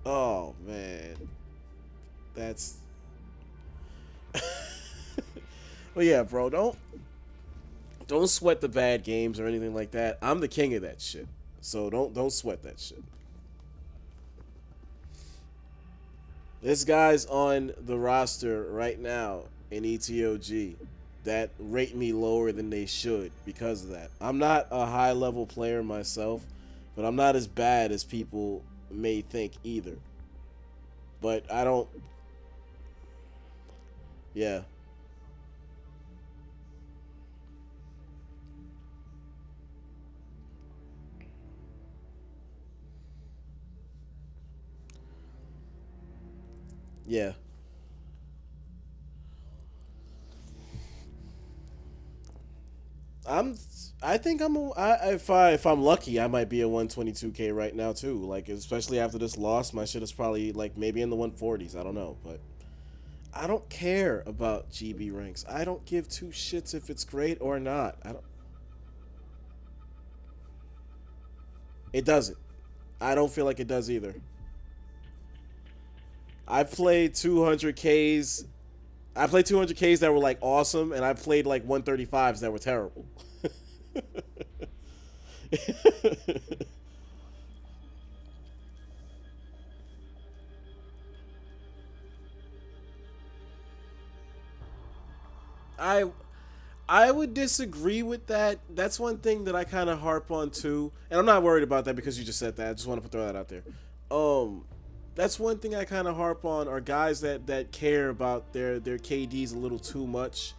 Oh man, that's. Well, yeah, bro. Don't sweat the bad games or anything like that. I'm the king of that shit. So don't sweat that shit. This guy's on the roster right now in ETOG that rate me lower than they should because of that. I'm not a high level player myself, but I'm not as bad as people may think either. But I don't. Yeah, yeah. I'm. I think I'm. If I'm lucky, I might be a 122K right now too. Like especially after this loss, my shit is probably like maybe in the 140s. I don't know, but I don't care about GB ranks. I don't give two shits if it's great or not. I don't. It doesn't. I don't feel like it does either. I've played 200Ks. I played 200Ks that were like awesome, and I played like 135s that were terrible. I I would disagree with that. That's one thing that I kind of harp on too, and I'm not worried about that because you just said that. I just want to throw that out there. Um, that's one thing I kind of harp on are guys that care about their KDs a little too much,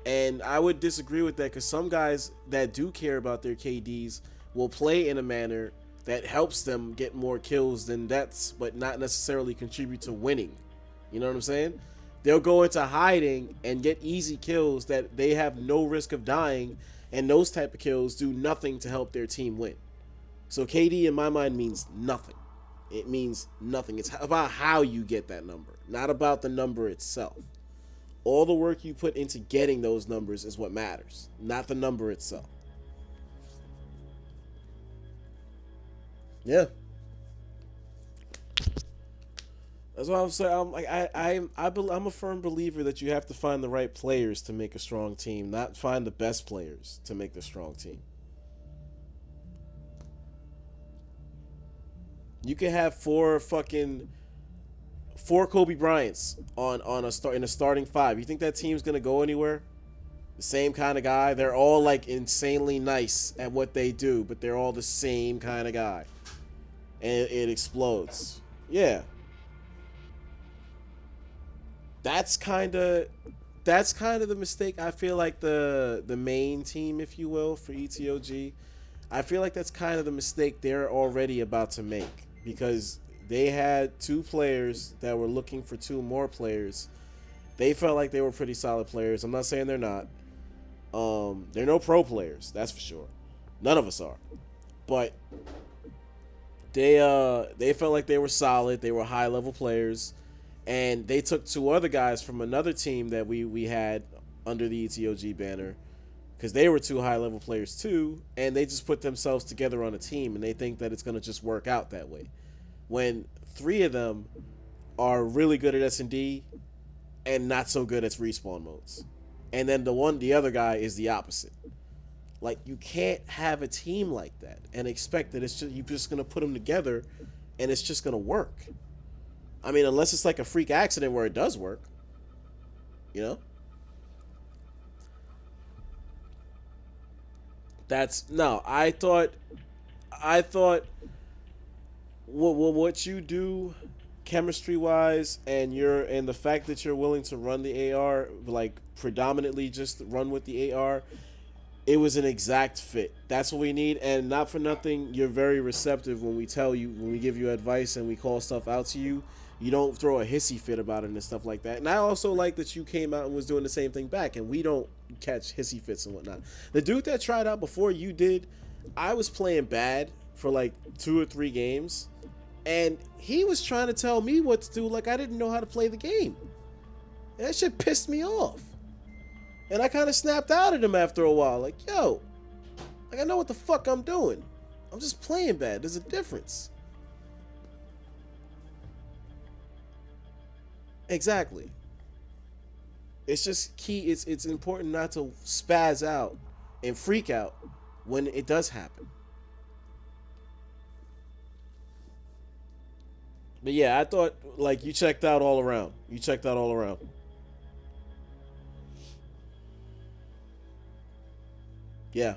and I would disagree with that because some guys that do care about their KDs will play in a manner that helps them get more kills than that's, but not necessarily contribute to winning. You know what I'm saying? They'll go into hiding and get easy kills that they have no risk of dying, and those type of kills do nothing to help their team win. So KD in my mind means nothing. It means nothing. It's about how you get that number, not about the number itself. All the work you put into getting those numbers is what matters, not the number itself. Yeah, that's what I'm saying. I'm like I'm a firm believer that you have to find the right players to make a strong team, not find the best players to make the strong team. You can have four Kobe Bryants on a start in a starting five. You think that team's gonna go anywhere? The same kind of guy. They're all like insanely nice at what they do, but they're all the same kind of guy, and it explodes. Yeah, that's kind of that's kind of the mistake I feel like the main team, if you will, for ETOG. I feel like that's kind of the mistake they're already about to make because they had two players that were looking for two more players. They felt like they were pretty solid players. I'm not saying they're not. They're no pro players, that's for sure. None of us are. But they felt like they were solid. They were high level players, and they took two other guys from another team that we had under the ETOG banner because they were two high level players too, and they just put themselves together on a team, and they think that it's gonna just work out that way. When three of them are really good at S&D and not so good at respawn modes, and then the other guy is the opposite. Like you can't have a team like that and expect that it's just you're just gonna put them together and it's just gonna work. I mean, unless it's like a freak accident where it does work, you know. That's no. I thought what you do chemistry wise and the fact that you're willing to run the AR like predominantly just run with the AR, it was an exact fit. That's what we need, and not for nothing you're very receptive when we tell you, when we give you advice and we call stuff out to you. You don't throw a hissy fit about it and stuff like that. And I also like that you came out and was doing the same thing back, and we don't catch hissy fits and whatnot. The dude that tried out before you did, I was playing bad for like 2 or 3 games, and he was trying to tell me what to do like I didn't know how to play the game. And that shit pissed me off. And I kind of snapped out at him after a while. Like, yo, like I know what the fuck I'm doing. I'm just playing bad. There's a difference. Exactly. It's just key. It's important not to spaz out and freak out when it does happen. But yeah, I thought like you checked out all around. You checked out all around. Yeah,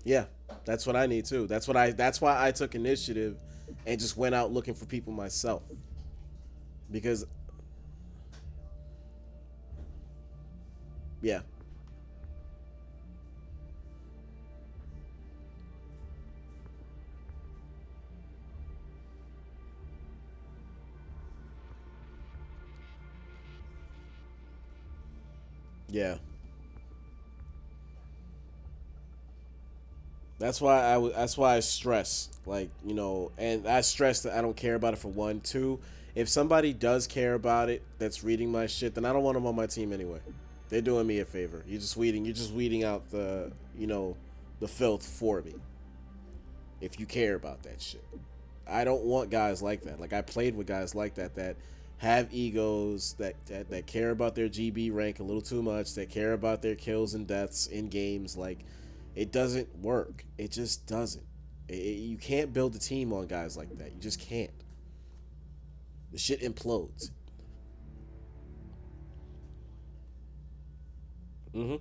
yeah. That's what I need too. That's why I took initiative and just went out looking for people myself. Because yeah. Yeah. That's why I stress, like, and I stress that I don't care about it for one. Two, if somebody does care about it that's reading my shit, then I don't want them on my team anyway. They're doing me a favor. You're just weeding out the filth for me. If you care about that shit. I don't want guys like that. Like I played with guys like that that have egos that care about their GB rank a little too much, that care about their kills and deaths in games. Like it doesn't work. It just doesn't. You can't build a team on guys like that. You just can't. The shit implodes. Hmm.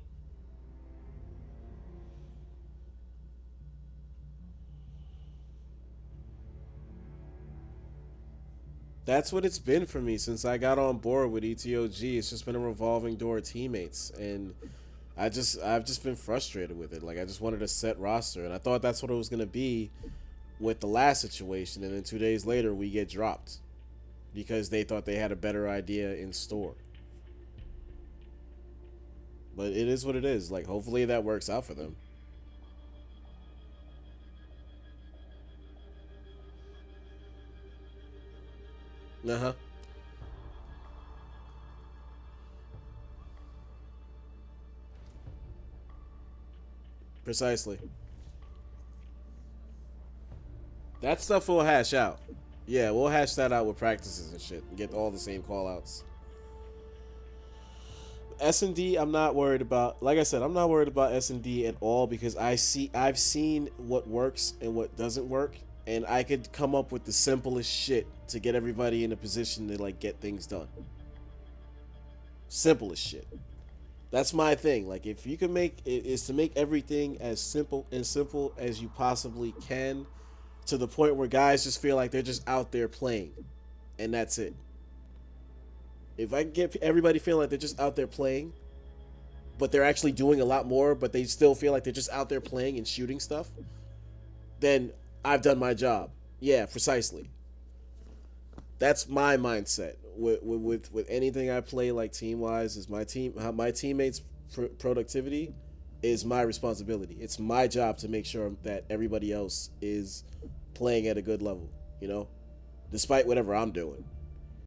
That's what it's been for me since I got on board with ETOG. It's just been a revolving door of teammates, and I've just been frustrated with it. Like I just wanted a set roster, and I thought that's what it was gonna be with the last situation, and then 2 days later we get dropped because they thought they had a better idea in store. But it is what it is. Like hopefully that works out for them. Uh huh. Precisely. That stuff we'll hash out. Yeah, we'll hash that out with practices and shit and get all the same call outs. S&D, I'm not worried about. Like I said, I'm not worried about S&D at all because I've seen what works and what doesn't work, and I could come up with the simplest shit to get everybody in a position to like get things done. Simplest shit. That's my thing. Like if you can make it is to make everything as simple as you possibly can, to the point where guys just feel like they're just out there playing, and that's it. If I can get everybody feeling like they're just out there playing, but they're actually doing a lot more, but they still feel like they're just out there playing and shooting stuff, then I've done my job. Yeah, precisely. That's my mindset with anything I play, like team wise, is my teammates' productivity is my responsibility. It's my job to make sure that everybody else is playing at a good level. You know, despite whatever I'm doing.